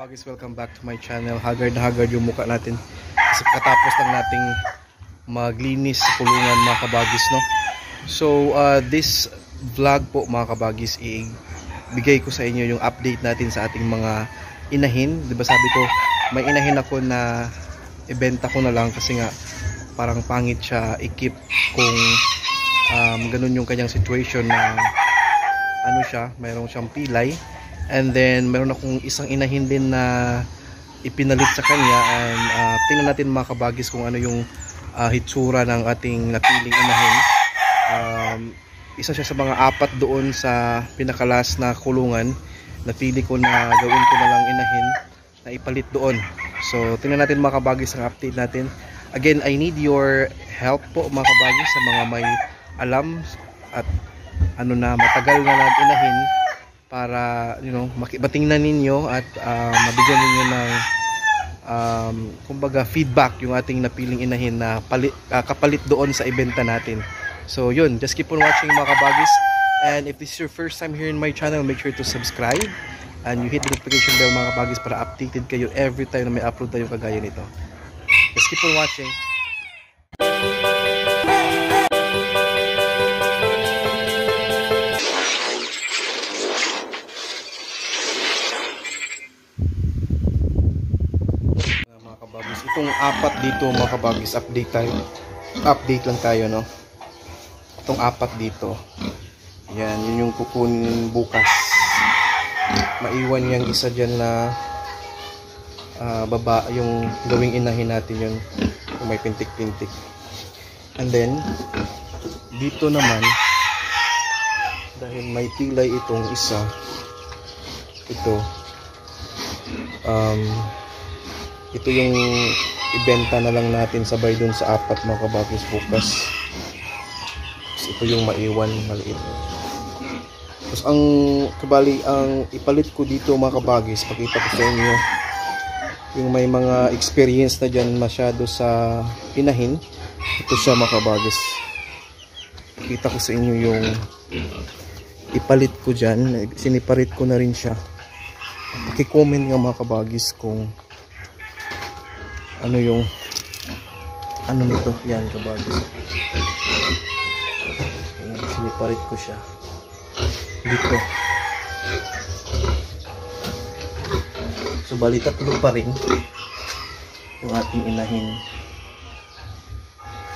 kabagis, welcome back to my channel. Haggard na haggard yung mukha natin kasi katapos lang nating maglinis sa kulungan mga kabagis, no? So this vlog po mga kabagis, ibigay ko sa inyo yung update natin sa ating mga inahin. Diba sabi ko may inahin ako na ibenta ko na lang kasi nga parang pangit siya i-keep kung ganun yung kanyang situation na ano siya, mayroon siyang pilay. And then meron akong isang inahin din na ipinalit sa kanya, and tingnan natin mga kabagis kung ano yung hitsura ng ating napiling inahin. Isa siya sa mga apat doon sa pinakalas na kulungan. Napili ko na gawin ko na lang inahin na ipalit doon. So tingnan natin mga kabagis ang update natin. Again, I need your help po mga kabagis, sa mga may alam at ano na matagal na nag-inahin, para matingnan ninyo at mabigyan ninyo ng kumbaga feedback yung ating napiling inahin na kapalit doon sa ibenta natin. So yun, just keep on watching mga kabagis, and if this is your first time here in my channel, make sure to subscribe and you hit the notification bell mga kabagis para updated kayo every time na may upload tayong kagaya nito. Just keep on watching. Itong apat dito mga kabagis, update lang tayo, no? Itong apat dito, yan, yun yung kukunin bukas. Maiwan yung isa dyan na baba, yung gawing inahin natin yun, kung may pintik-pintik. And then dito naman, dahil may pilay itong isa, ito yung ibenta na lang natin sabay dun sa apat mga kabagis bukas. Tapos ito yung maiwan maliit. Tapos ang ipalit ko dito mga kabagis, pakita ko sa inyo yung may mga experience na dyan masyado sa inahin. Ito siya mga kabagis, pakita ko sa inyo yung ipalit ko dyan. Siniparit ko na rin siya. Paki-comment nga mga kabagis kung ano yung ano nito. Yan kabagis, siniparit ko siya dito. So bali tatlo pa rin yung ating inahin.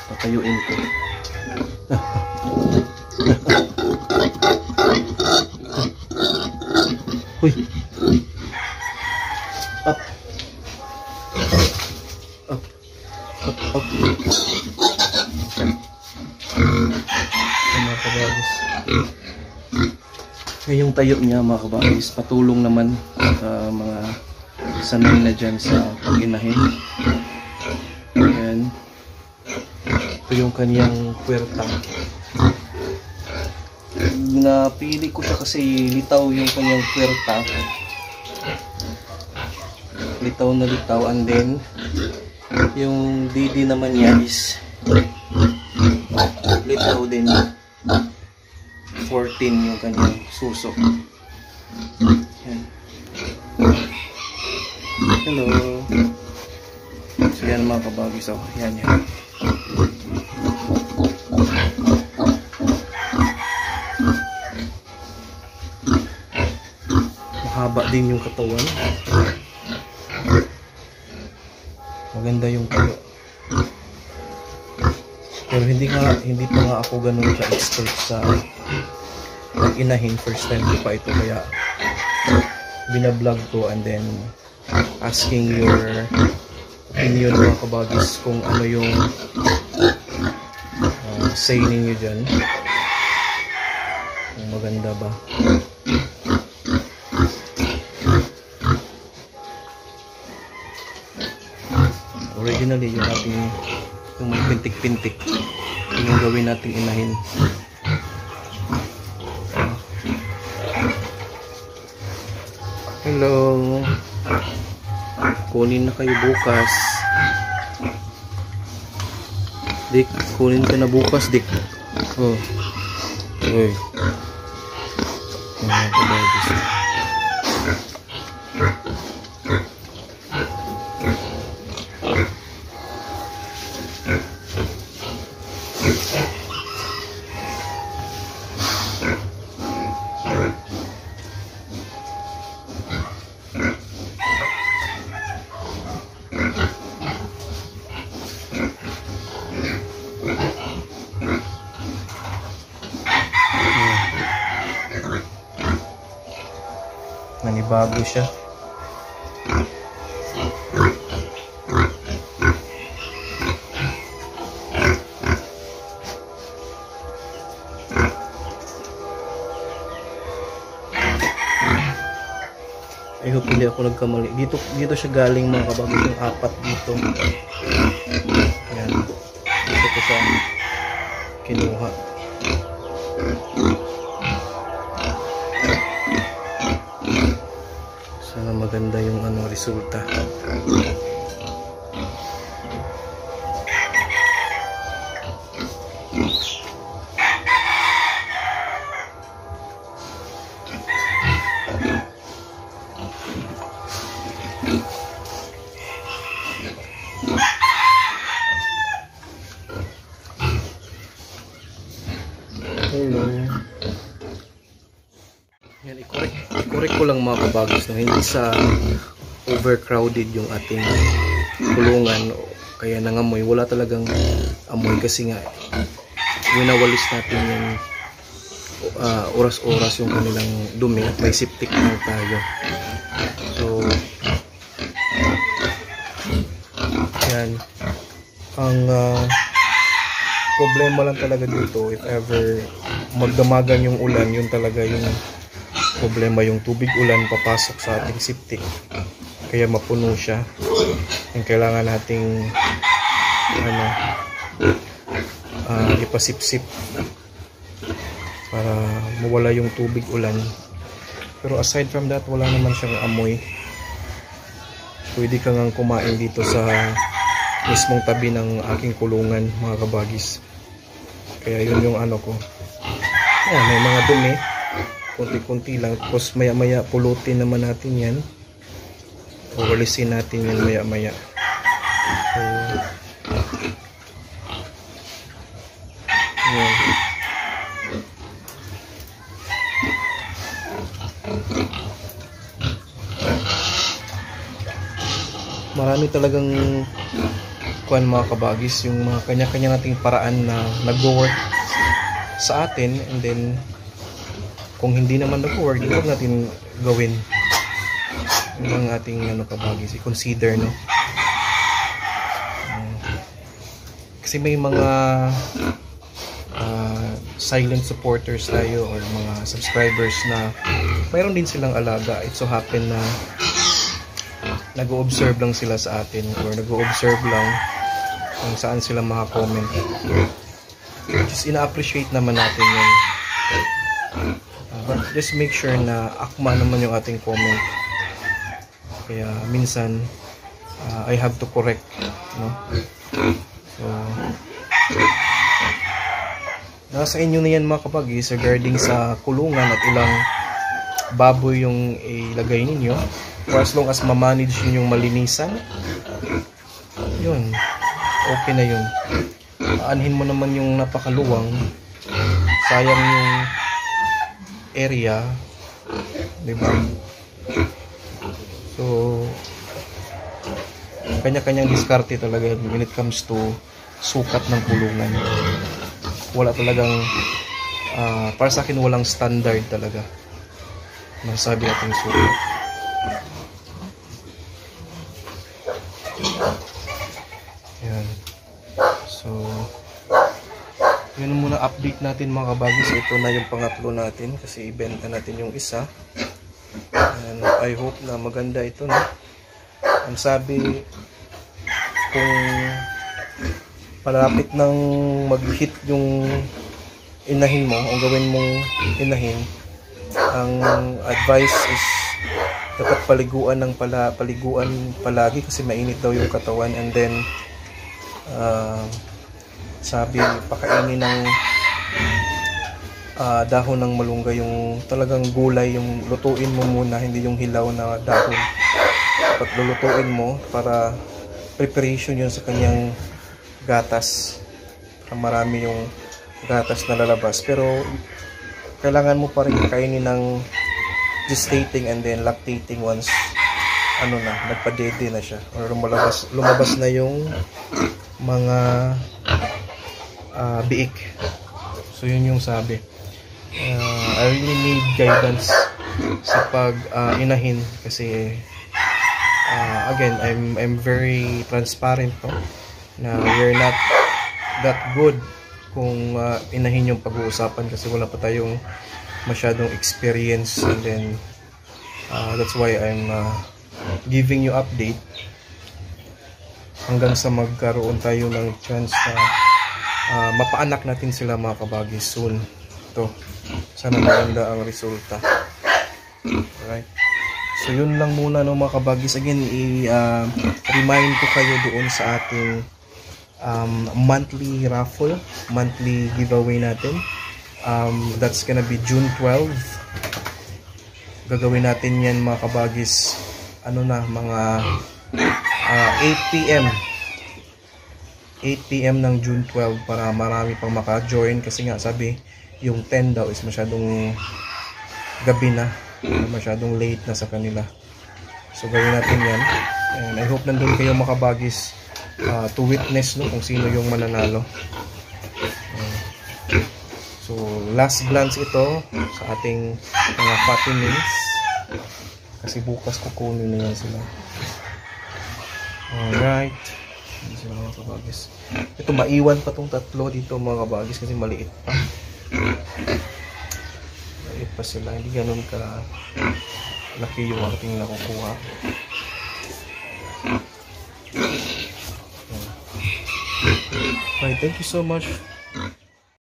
Patayuin ko. Uy, up. Mga kabagis, ngayong tayo niya mga kabagis, patulong naman sa mga sanay na dyan sa pag-inahin. Ayan, ito yung kanyang puwerta. Napili ko siya kasi litaw yung kanyang puwerta, litaw na litaw. And then yung didi naman niya is litaw din, 14 yung kanyang susok. Yan. Hello. So yan mga kabagis, so yan. Mahaba din yung katawan, maganda yung tayo. Pero hindi pa nga ako ganun siya expert sa pag-inahin. First time ko pa ito, kaya binablog ko and then asking your opinion mga kabagis kung ano yung say ninyo dyan, kung maganda ba. Originally yung ating yung may pintik-pintik yung gawin nating inahin. Hello, kunin na kayo bukas. Dik, kunin ka na bukas, Dik. Oh, oy. Nanibago siya. I hope hindi ako nagkamali. Dito siya galing mga kabagis, yung apat dito. Ayan. Dito ko siya kinuha. Sana maganda yung resulta. Hello. Yan, i-correct ko lang mga kabagis, no? Hindi sa overcrowded yung ating kulungan kaya nangamoy. Wala talagang amoy kasi nga winawalis natin yung oras-oras yung kanilang dumi at may septic tank tayo. So yan ang problema lang talaga dito. If ever magdamagan yung ulan, yun talaga yung problema, yung tubig ulan papasok sa ating septic kaya mapuno siya. Yung kailangan nating ipasipsip para mawala yung tubig ulan. Pero aside from that, wala naman siyang amoy. Pwede ka ngang kumain dito sa mismong tabi ng aking kulungan mga kabagis. Kaya yun yung ko. Ayan, may mga dumi, kunti-kunti lang. Tapos maya-maya pulutin naman natin yan. O walisin natin yan maya-maya. So ayan. Marami talagang mga kabagis, yung mga kanya-kanya nating paraan na nag-work sa atin, and then kung hindi naman nag-work, huwag natin gawin. Yun ang ating kabagis, i-consider, no? Kasi may mga silent supporters tayo or mga subscribers na mayroon din silang alaga. It so happen na nag-o-observe lang sila sa atin or nag-o-observe lang kung saan sila maka-comment. Just ina-appreciate naman natin yun. But just make sure na akma naman yung ating comment. Kaya minsan I have to correct, no? So nasa inyo na yan mga kabagis regarding sa kulungan at ilang baboy yung ilagay ninyo. For as long as ma-manage yung malinisan, yun, okay na yun. Aanhin mo naman yung napakaluwang, sayang yung area, diba? So kanya-kanyang diskarte talaga when it comes to sukat ng kulungan. Wala talagang para sa akin walang standard talaga masabi natin sukat. Yan. So yun muna update natin mga kabagis. Ito na yung pangatlo natin kasi ibenta natin yung isa. And I hope na maganda ito, no? Ang sabi, kung palapit ng mag-hit yung inahin mo, ang gawin mong inahin, ang advice is dapat paliguan ng paliguan palagi kasi mainit daw yung katawan. And then sabi, pakainin ng dahon ng malunggay, yung talagang gulay, yung lutuin mo muna, hindi yung hilaw na dahon. dapat lulutuin mo para preparation yun sa kanyang gatas. Marami yung gatas na lalabas, pero kailangan mo pa rin kainin ng gestating and then lactating once nagpa-dede na siya or lumabas na yung mga biik. So yun yung sabi. I really need guidance sa pag inahin kasi again, I'm very transparent na we're not that good kung inahin yung pag-uusapan kasi wala pa tayong masyadong experience, and then that's why I'm giving you update hanggang sa magkaroon tayo ng chance na mapaanak natin sila mga kabagis soon. Ito, sana maganda ang resulta. Alright, so yun lang muna mga kabagis. Again, i-remind ko kayo doon sa ating monthly raffle, monthly giveaway natin. That's gonna be June 12. Gagawin natin yan mga kabagis, mga 8 PM ng June 12 para marami pang maka-join kasi nga sabi yung 10 daw is masyadong gabi na, masyadong late na sa kanila. So gawin natin yan, and I hope nandun kayo mga kabagis to witness kung sino yung mananalo. So last glance ito sa ating mga Fatimins kasi bukas kukunin na yan sila. Alright, hindi sila mga kabagis. Ito, maiwan pa tong tatlo dito mga kabagis kasi maliit pa. Maliit pa sila, hindi ganun ka laki yung ating nakukuha. Okay, thank you so much